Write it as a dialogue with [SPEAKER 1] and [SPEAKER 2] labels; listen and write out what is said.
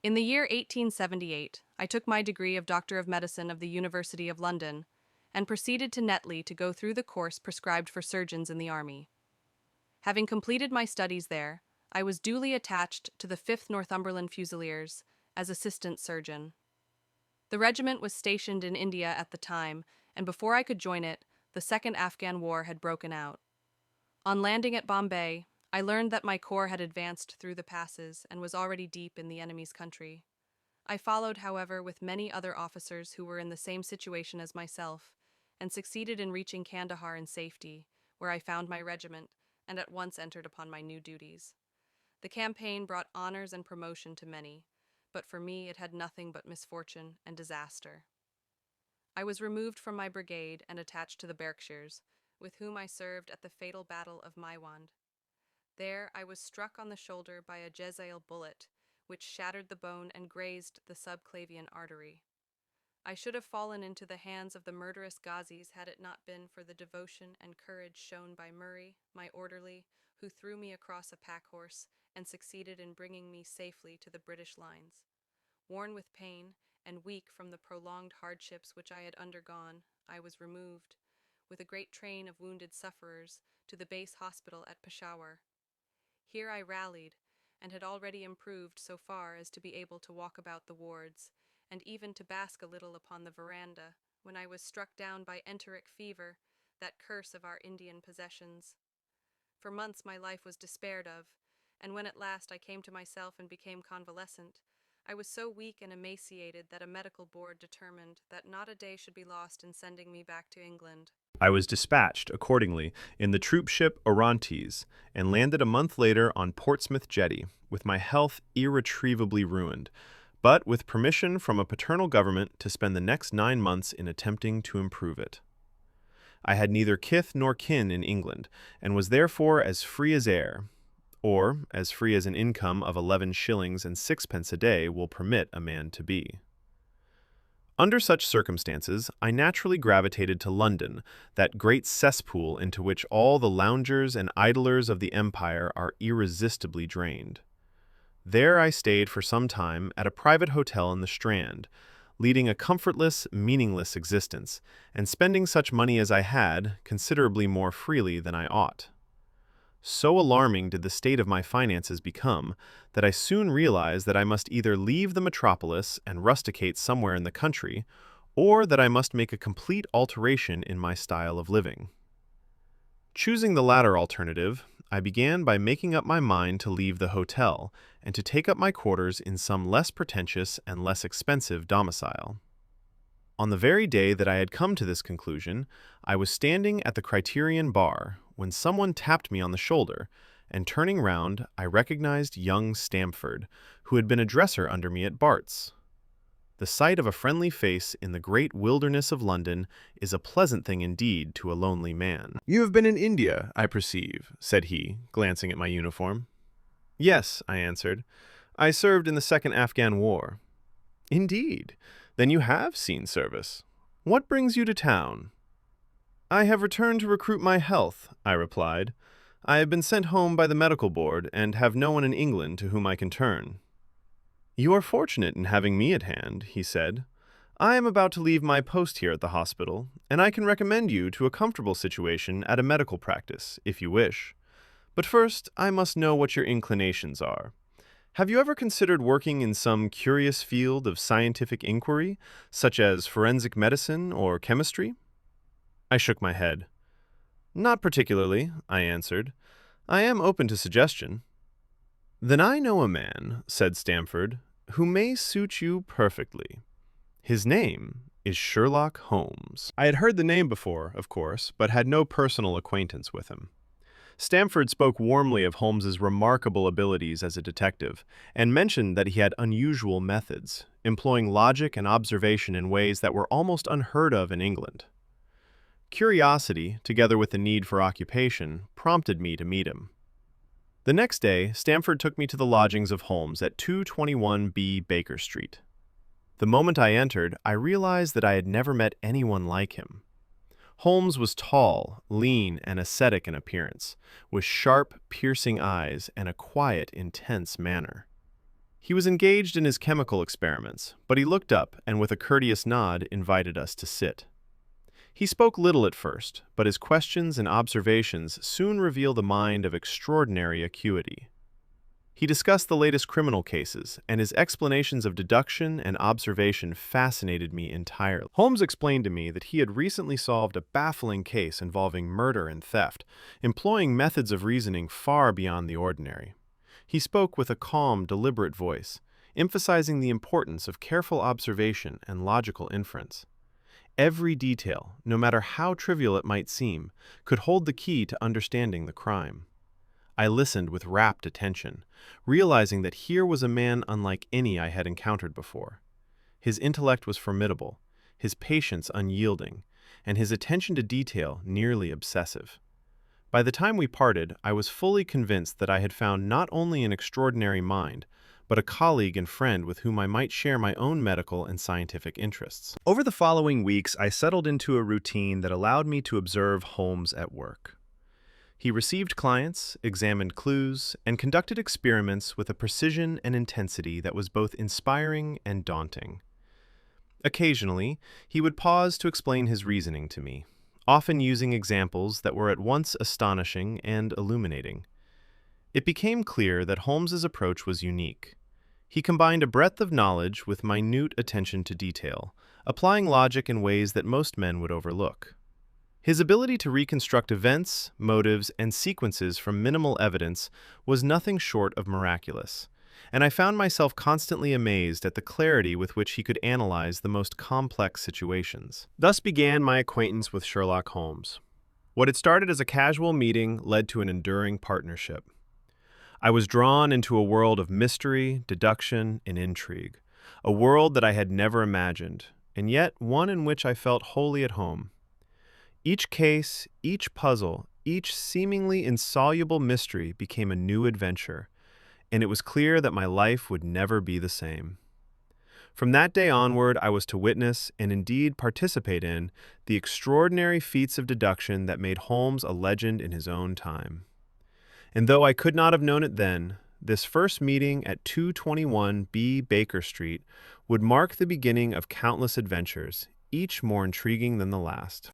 [SPEAKER 1] In the year 1878, I took my degree of Doctor of Medicine of the University of London and proceeded to Netley to go through the course prescribed for surgeons in the army. Having completed my studies there, I was duly attached to the 5th Northumberland Fusiliers as assistant surgeon. The regiment was stationed in India at the time, and before I could join it, the Second Afghan War had broken out. On landing at Bombay, I learned that my corps had advanced through the passes and was already deep in the enemy's country. I followed, however, with many other officers who were in the same situation as myself, and succeeded in reaching Kandahar in safety, where I found my regiment and at once entered upon my new duties. The campaign brought honors and promotion to many, but for me it had nothing but misfortune and disaster. I was removed from my brigade and attached to the Berkshires, with whom I served at the fatal Battle of Maiwand. There I was struck on the shoulder by a Jezail bullet, which shattered the bone and grazed the subclavian artery. I should have fallen into the hands of the murderous Ghazis had it not been for the devotion and courage shown by Murray, my orderly, who threw me across a pack horse and succeeded in bringing me safely to the British lines. Worn with pain and weak from the prolonged hardships which I had undergone, I was removed, with a great train of wounded sufferers, to the base hospital at Peshawar. Here I rallied, and had already improved so far as to be able to walk about the wards, and even to bask a little upon the veranda, when I was struck down by enteric fever, that curse of our Indian possessions. For months my life was despaired of, and when at last I came to myself and became convalescent, I was so weak and emaciated that a medical board determined that not a day should be lost in sending me back to England.
[SPEAKER 2] I was dispatched, accordingly, in the troop ship Orontes, and landed a month later on Portsmouth Jetty, with my health irretrievably ruined, but with permission from a paternal government to spend the next 9 months in attempting to improve it. I had neither kith nor kin in England, and was therefore as free as air, or as free as an income of 11 shillings and 6 pence a day will permit a man to be. Under such circumstances, I naturally gravitated to London, that great cesspool into which all the loungers and idlers of the empire are irresistibly drained. There I stayed for some time at a private hotel in the Strand, leading a comfortless, meaningless existence, and spending such money as I had considerably more freely than I ought. So alarming did the state of my finances become that I soon realized that I must either leave the metropolis and rusticate somewhere in the country, or that I must make a complete alteration in my style of living. Choosing the latter alternative, I began by making up my mind to leave the hotel and to take up my quarters in some less pretentious and less expensive domicile. On the very day that I had come to this conclusion, I was standing at the Criterion bar when someone tapped me on the shoulder, and turning round, I recognized young Stamford, who had been a dresser under me at Bart's. The sight of a friendly face in the great wilderness of London is a pleasant thing indeed to a lonely man. "You have been in India, I perceive," said he, glancing at my uniform. "Yes," I answered. "I served in the Second Afghan War." "Indeed? Then you have seen service. What brings you to town?" "I have returned to recruit my health," I replied. "I have been sent home by the medical board, and have no one in England to whom I can turn." "You are fortunate in having me at hand," he said. "I am about to leave my post here at the hospital, and I can recommend you to a comfortable situation at a medical practice, if you wish. But first, I must know what your inclinations are. Have you ever considered working in some curious field of scientific inquiry, such as forensic medicine or chemistry?" I shook my head. "Not particularly," I answered. "I am open to suggestion." "Then I know a man," said Stamford, "who may suit you perfectly. His name is Sherlock Holmes." I had heard the name before, of course, but had no personal acquaintance with him. Stamford spoke warmly of Holmes's remarkable abilities as a detective, and mentioned that he had unusual methods, employing logic and observation in ways that were almost unheard of in England. Curiosity, together with the need for occupation, prompted me to meet him. The next day, Stamford took me to the lodgings of Holmes at 221B Baker Street. The moment I entered, I realized that I had never met anyone like him. Holmes was tall, lean, and ascetic in appearance, with sharp, piercing eyes and a quiet, intense manner. He was engaged in his chemical experiments, but he looked up and with a courteous nod invited us to sit. He spoke little at first, but his questions and observations soon revealed a mind of extraordinary acuity. He discussed the latest criminal cases, and his explanations of deduction and observation fascinated me entirely. Holmes explained to me that he had recently solved a baffling case involving murder and theft, employing methods of reasoning far beyond the ordinary. He spoke with a calm, deliberate voice, emphasizing the importance of careful observation and logical inference. Every detail, no matter how trivial it might seem, could hold the key to understanding the crime. I listened with rapt attention, realizing that here was a man unlike any I had encountered before. His intellect was formidable, his patience unyielding, and his attention to detail nearly obsessive. By the time we parted, I was fully convinced that I had found not only an extraordinary mind, but a colleague and friend with whom I might share my own medical and scientific interests. Over the following weeks, I settled into a routine that allowed me to observe Holmes at work. He received clients, examined clues, and conducted experiments with a precision and intensity that was both inspiring and daunting. Occasionally, he would pause to explain his reasoning to me, often using examples that were at once astonishing and illuminating. It became clear that Holmes's approach was unique. He combined a breadth of knowledge with minute attention to detail, applying logic in ways that most men would overlook. His ability to reconstruct events, motives, and sequences from minimal evidence was nothing short of miraculous, and I found myself constantly amazed at the clarity with which he could analyze the most complex situations. Thus began my acquaintance with Sherlock Holmes. What had started as a casual meeting led to an enduring partnership. I was drawn into a world of mystery, deduction, and intrigue, a world that I had never imagined, and yet one in which I felt wholly at home. Each case, each puzzle, each seemingly insoluble mystery became a new adventure, and it was clear that my life would never be the same. From that day onward, I was to witness, and indeed participate in, the extraordinary feats of deduction that made Holmes a legend in his own time. And though I could not have known it then, this first meeting at 221 B. Baker Street would mark the beginning of countless adventures, each more intriguing than the last.